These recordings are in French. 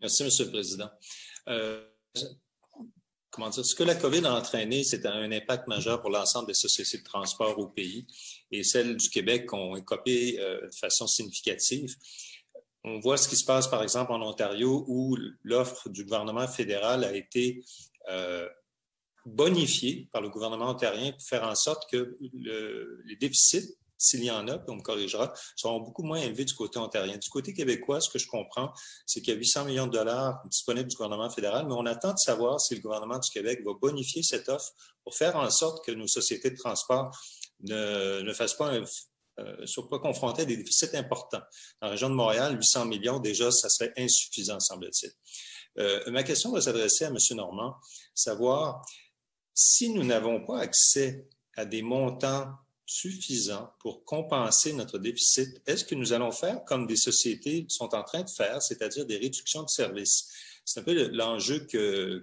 Merci, M. le Président. Comment dire, ce que la COVID a entraîné, c'est un impact majeur pour l'ensemble des sociétés de transport au pays et celles du Québec ont écopé de façon significative. On voit ce qui se passe, par exemple, en Ontario, où l'offre du gouvernement fédéral a été bonifiée par le gouvernement ontarien pour faire en sorte que les déficits, s'il y en a, puis on me corrigera, seront beaucoup moins élevés du côté ontarien. Du côté québécois, ce que je comprends, c'est qu'il y a 800 millions de dollars disponibles du gouvernement fédéral, mais on attend de savoir si le gouvernement du Québec va bonifier cette offre pour faire en sorte que nos sociétés de transport ne fassent pas soient pas confrontés à des déficits importants. Dans la région de Montréal, 800 millions, déjà, ça serait insuffisant, semble-t-il. Ma question va s'adresser à M. Normand, savoir si nous n'avons pas accès à des montants suffisants pour compenser notre déficit, est-ce que nous allons faire comme des sociétés sont en train de faire, c'est-à-dire des réductions de services? C'est un peu l'enjeu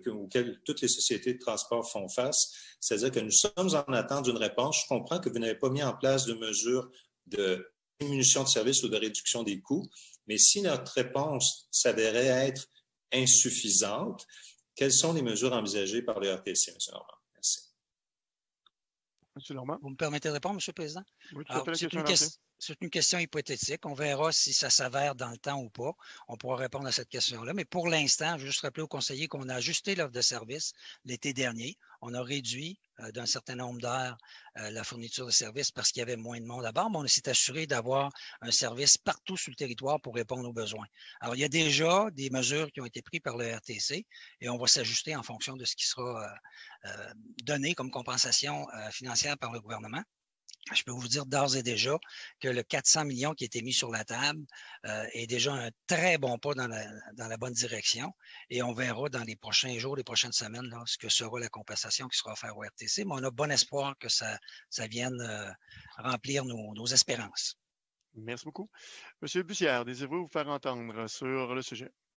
auquel toutes les sociétés de transport font face, c'est-à-dire que nous sommes en attente d'une réponse. Je comprends que vous n'avez pas mis en place de mesures de diminution de services ou de réduction des coûts, mais si notre réponse s'avérait être insuffisante, quelles sont les mesures envisagées par le RTC, M. Normand? Merci. M. Normand. Vous me permettez de répondre, M. le Président? Oui, tout à fait. C'est une question hypothétique. On verra si ça s'avère dans le temps ou pas. On pourra répondre à cette question-là. Mais pour l'instant, je veux juste rappeler aux conseillers qu'on a ajusté l'offre de service l'été dernier. On a réduit d'un certain nombre d'heures la fourniture de services parce qu'il y avait moins de monde à bord, mais on s'est assuré d'avoir un service partout sur le territoire pour répondre aux besoins. Alors, il y a déjà des mesures qui ont été prises par le RTC et on va s'ajuster en fonction de ce qui sera donné comme compensation financière par le gouvernement. Je peux vous dire d'ores et déjà que le 400 millions qui a été mis sur la table est déjà un très bon pas dans la bonne direction et on verra dans les prochains jours, les prochaines semaines, là, ce que sera la compensation qui sera offerte au RTC, mais on a bon espoir que ça vienne remplir nos espérances. Merci beaucoup. Monsieur Bussière, désirez-vous vous faire entendre sur le sujet?